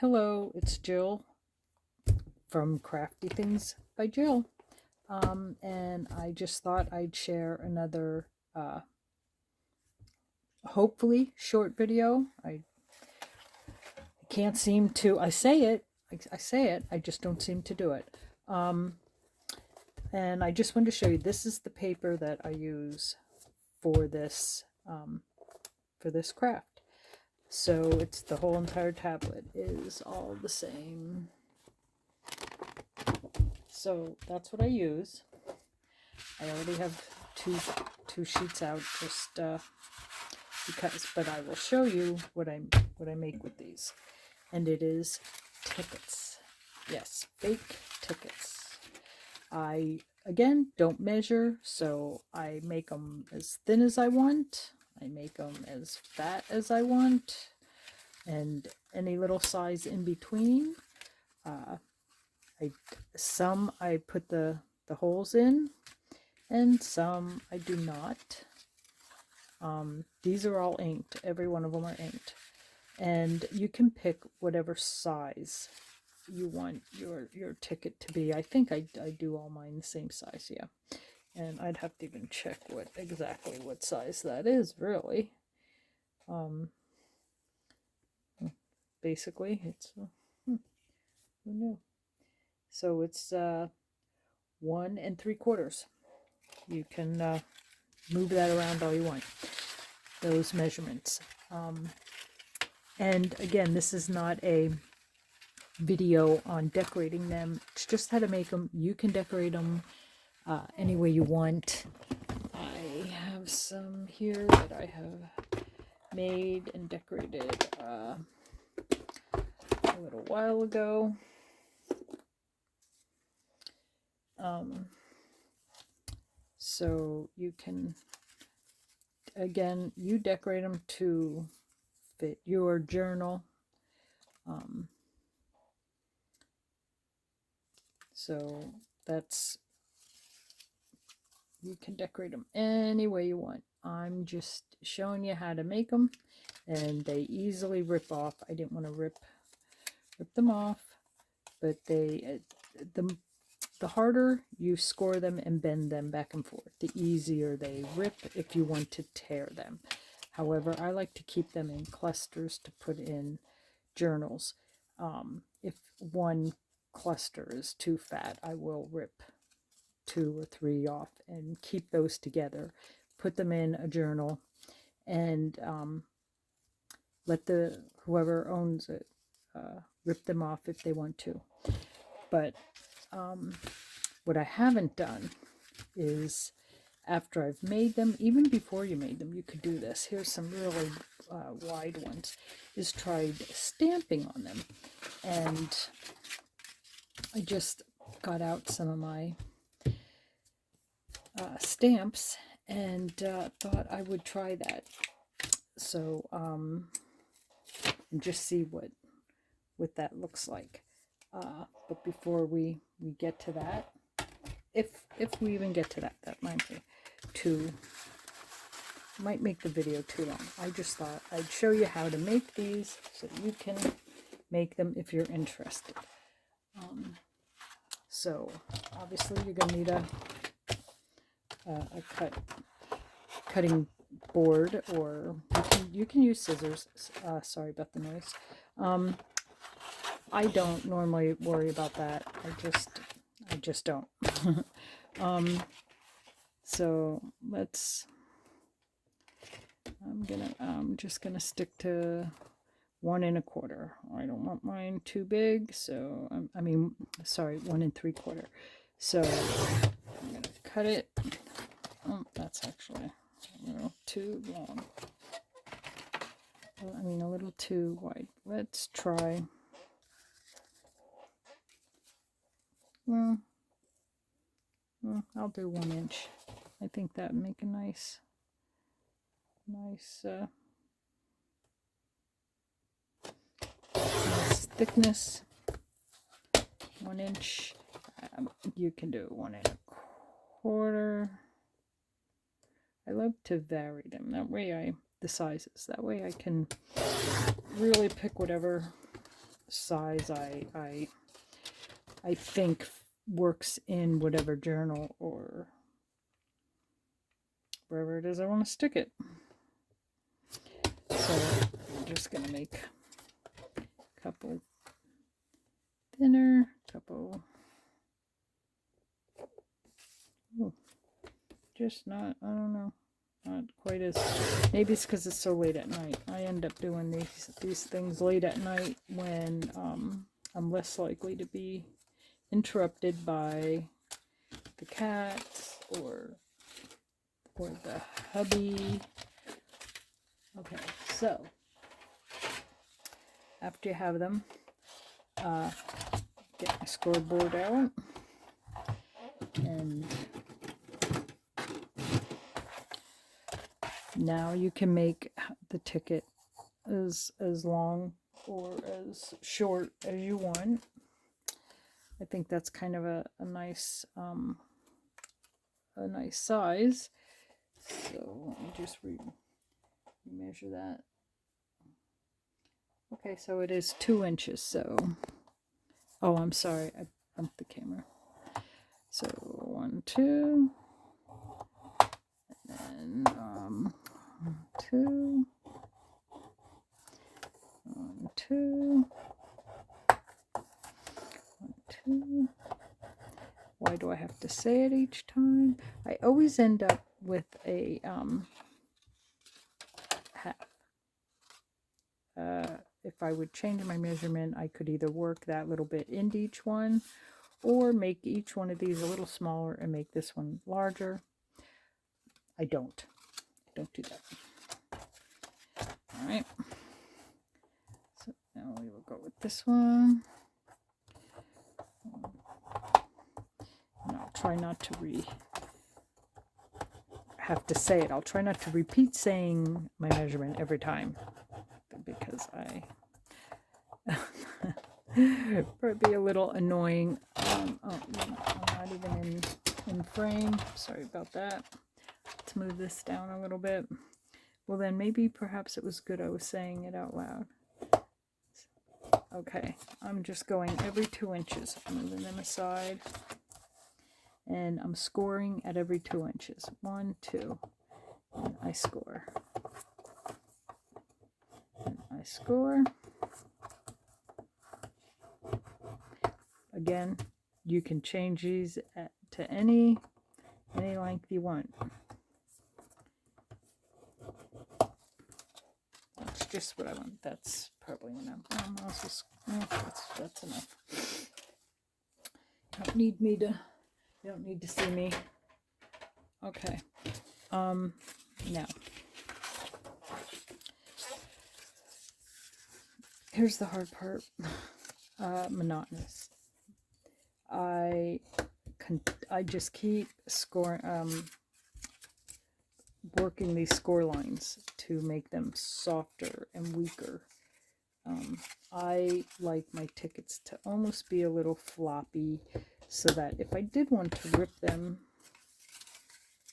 Hello, it's Jill from Crafty Things by Jill. And I just thought I'd share another, hopefully short video. I can't seem to, I say it, I just don't seem to do it. And I just wanted to show you, this is the paper that I use for this craft. So it's the whole entire tablet is all the same. So that's what I use. I already have two sheets out just because, but I will show you what I make with these. And it is tickets. Yes, fake tickets. I again don't measure, so I make them as thin as I want. I make them as fat as I want, and any little size in between. Some I put the holes in, and some I do not. These are all inked. Every one of them are inked, and you can pick whatever size you want your ticket to be. I think I do all mine the same size, yeah. And I'd have to even check exactly what size that is, really. Basically, it's who knew? So it's 1 3/4. You can move that around all you want, those measurements. And again, this is not a video on decorating them. It's just how to make them. You can decorate them any way you want. I have some here that I have made and decorated a little while ago. So you can, again, you decorate them to fit your journal. So that's, you can decorate them any way you want. I'm just showing you how to make them, and they easily rip off. I didn't want to rip them off, but they the harder you score them and bend them back and forth, the easier they rip if you want to tear them. However, I like to keep them in clusters to put in journals. If one cluster is too fat, I will rip 2 or 3 off and keep those together, put them in a journal, and let whoever owns it rip them off if they want to. But what I haven't done is, after I've made them, even before you made them, you could do this. Here's some really wide ones. Is tried stamping on them, and I just got out some of my stamps and thought I would try that. So and just see what that looks like. But before we get to that, if we even get to that might be might make the video too long. I just thought I'd show you how to make these so you can make them if you're interested. So obviously you're going to need a cutting board, or you can use scissors. Sorry about the noise. I don't normally worry about that. I just don't. So I'm just gonna stick to 1 1/4. I don't want mine too big, so sorry, 1 3/4. So I'm gonna cut it. Oh, that's actually a little too long. A little too wide. Let's try. Well, I'll do 1 inch. I think that would make a nice thickness. 1 inch. You can do 1 1/4. I love to vary them. That way the sizes. That way I can really pick whatever size I think works in whatever journal or wherever it is I want to stick it. So I'm just going to make a couple thinner, couple, just not, I don't know, not quite as, maybe it's because it's so late at night. I end up doing these things late at night when I'm less likely to be interrupted by the cats or the hubby. Okay, so after you have them, get my scoreboard out, and now you can make the ticket as long or as short as you want. I think that's kind of a nice size. So let me just measure that. Okay, so it is 2 inches. So, oh, I'm sorry, I bumped the camera. So 1, 2, and then 2, 1, 2, 1, 2. Why do I have to say it each time? I always end up with a half. If I would change my measurement, I could either work that little bit into each one or make each one of these a little smaller and make this one larger. I don't do that. All right. So now we will go with this one. And I'll try not to have to say it. I'll try not to repeat saying my measurement every time, because it'd be a little annoying. Oh, I'm not even in frame. Sorry about that. Let's move this down a little bit. Well, then maybe perhaps it was good I was saying it out loud. Okay, I'm just going every 2 inches, moving them aside, and I'm scoring at every 2 inches. 1, 2, and I score. And I score. Again, you can change these to any length you want. That's just what I want. That's probably enough. That's enough. You don't need to see me. Okay. Now, here's the hard part. Monotonous. I just keep working these score lines to make them softer and weaker. I like my tickets to almost be a little floppy, so that if I did want to rip them,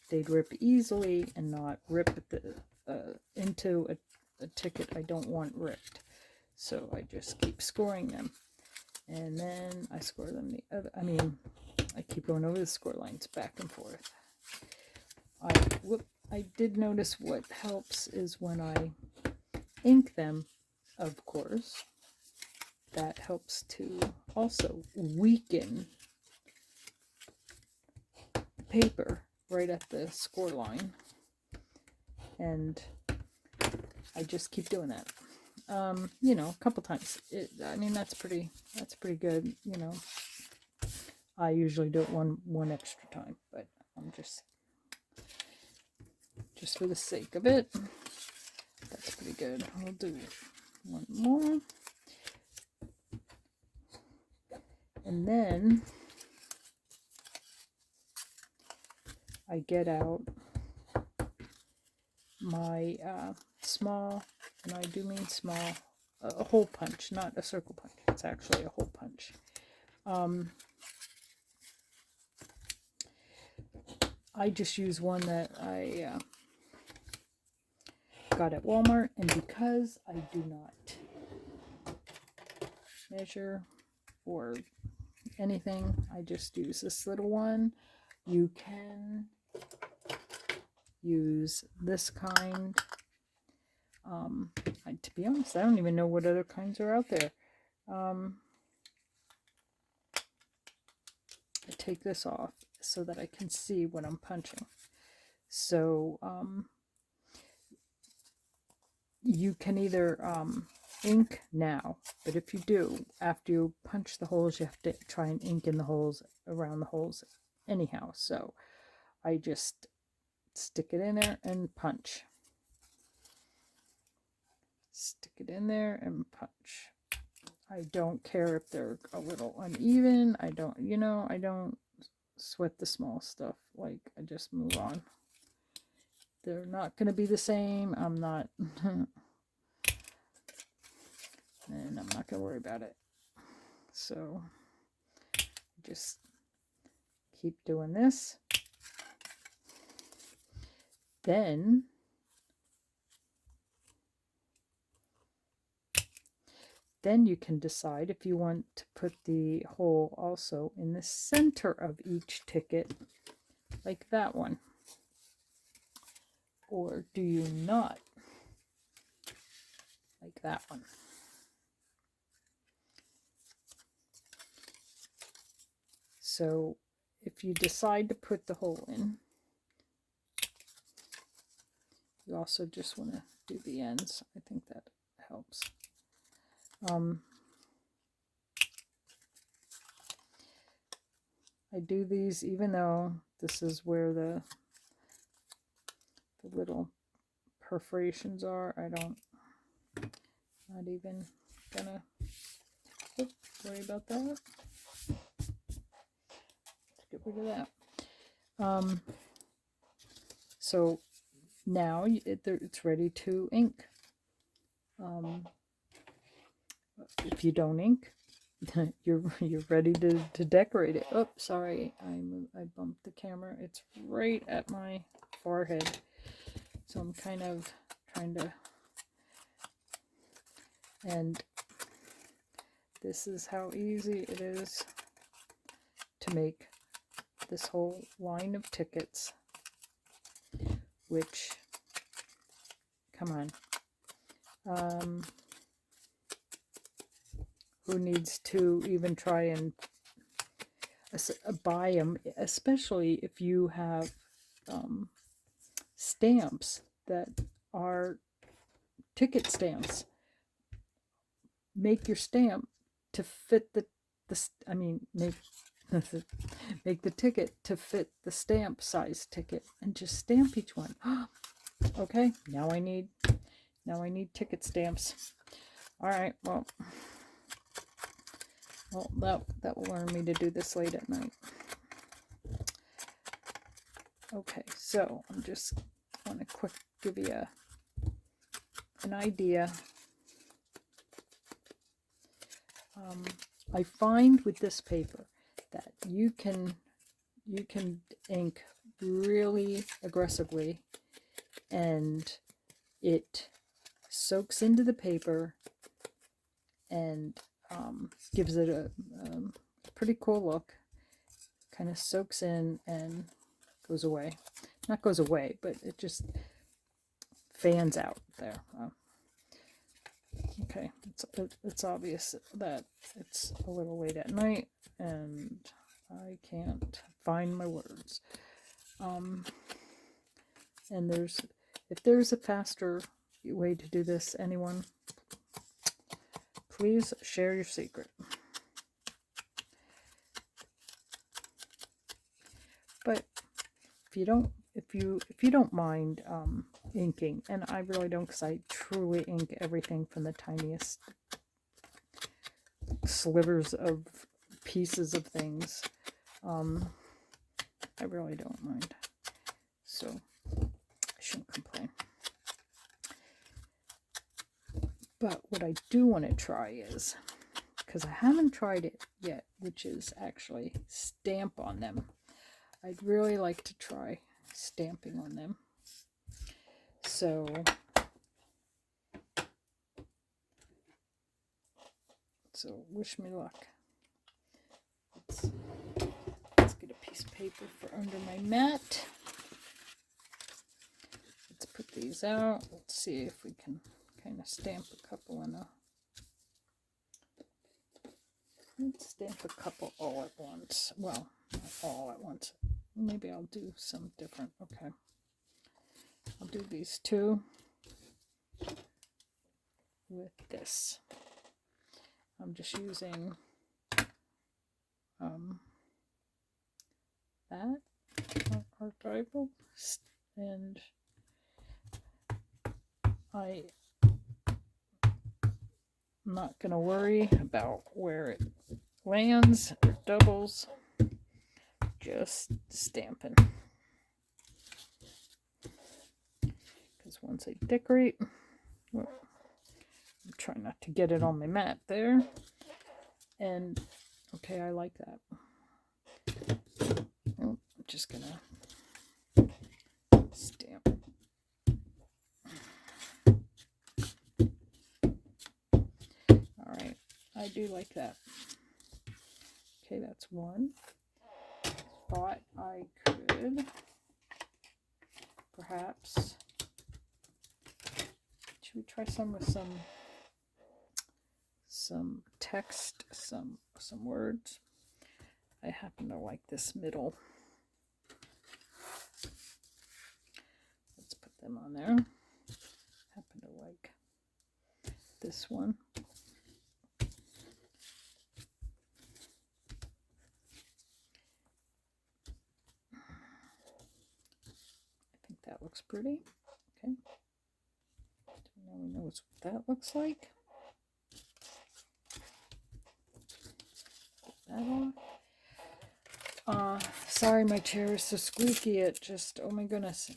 they'd rip easily and not rip into a ticket I don't want ripped. So I just keep scoring them, and then I score them the other. I keep going over the score lines back and forth. I did notice what helps is when I ink them, of course. That helps to also weaken the paper right at the score line. And I just keep doing that. A couple times. That's pretty good. I usually do it one extra time, but I'm just for the sake of it. That's pretty good. We'll do one more. And then I get out my small, and I do mean small, a hole punch, not a circle punch. It's actually a hole punch. I just use one that I got at Walmart, and because I do not measure or anything. I just use this little one. You can use this kind. To be honest, I don't even know what other kinds are out there. I take this off so that I can see what I'm punching. So you can either ink now, but if you do, after you punch the holes, you have to try and ink in the holes, around the holes anyhow. So I just stick it in there and punch. Stick it in there and punch. I don't care if they're a little uneven. I don't, I don't sweat the small stuff. Like, I just move on. They're not going to be the same. I'm not, and I'm not going to worry about it. So, just keep doing this. Then you can decide if you want to put the hole also in the center of each ticket, like that one. Or do you not? Like that one. So if you decide to put the hole in, you also just want to do the ends. I think that helps. I do these even though this is where the little perforations are. Not even gonna worry about that. Let's get rid of that. So now it's ready to ink. If you don't ink, you're ready to decorate it. Oh, sorry, I bumped the camera. It's right at my forehead, so I'm kind of trying to. And this is how easy it is to make this whole line of tickets. Which, come on. Who needs to even try and buy them, especially if you have stamps that are ticket stamps. Make your stamp to fit make the ticket to fit the stamp size ticket and just stamp each one. Okay, now I need ticket stamps. All right, well, that will learn me to do this late at night. Okay, so I'm just want to give you an idea. I find with this paper that you can ink really aggressively, and it soaks into the paper and gives it a pretty cool look. Kind of soaks in and goes away. Not goes away, but it just fans out there. Okay, it's obvious that it's a little late at night and I can't find my words. And if there's a faster way to do this, anyone, please share your secret. But if you don't mind inking, and I really don't, because I truly ink everything from the tiniest slivers of pieces of things, I really don't mind, so I shouldn't complain. But what I do want to try is, because I haven't tried it yet, which is actually stamp on them. I'd really like to try stamping on them. So let's so wish me luck. Let's get a piece of paper for under my mat. Let's put these out. Let's see if we can kind of stamp a couple in a... Let's stamp a couple all at once. Well, not all at once. Maybe I'll do some different. Okay. I'll do these two with this. I'm just using that archival, and I'm not going to worry about where it lands or doubles, just stamping. Because once I decorate, well, I'm trying not to get it on my mat there. And okay, I like that. Oh, I'm just gonna stamp. All right, I do like that. Okay, that's one. Thought I could perhaps, should we try some with some text, some words? I happen to like this middle. Let's put them on there. Happen to like this one. I think that looks pretty. Okay. Now we know what that looks like. Put that on. Sorry, my chair is so squeaky. It just, oh my goodness.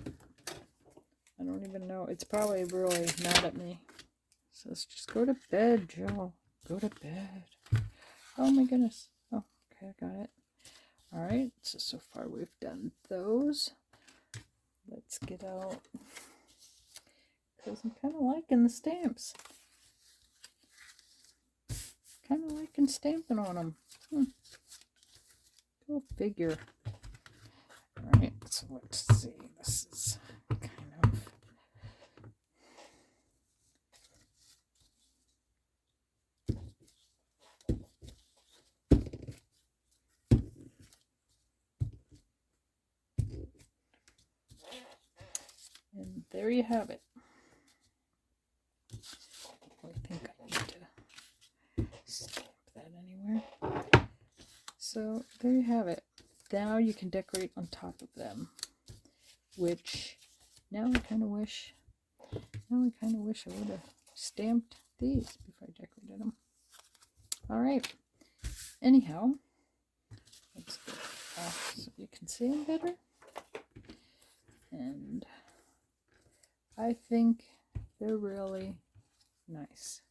I don't even know. It's probably really mad at me. So let's just go to bed, Joe. Go to bed. Oh my goodness. Oh, okay, I got it. All right, so far we've done those. Let's get out, because I'm kind of liking the stamps. Kind of liking stamping on them. Go figure. All right, so let's see. This is kind of... And there you have it. I think I need to stamp that anywhere. So there you have it. Now you can decorate on top of them, which now I kind of wish I would have stamped these before I decorated them. All right. Anyhow, let's get off so you can see them better. And I think they're really nice.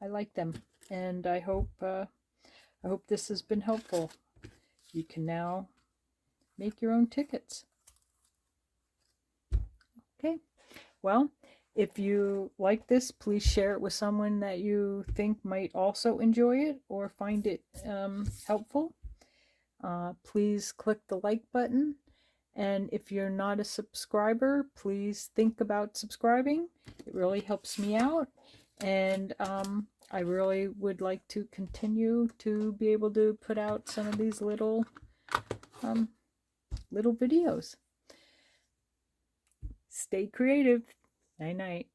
I like them, and I hope this has been helpful. You can now make your own tickets. Okay, well, if you like this, please share it with someone that you think might also enjoy it or find it helpful. Please click the like button, and if you're not a subscriber, please think about subscribing. It really helps me out, and I really would like to continue to be able to put out some of these little videos. Stay creative. Night night.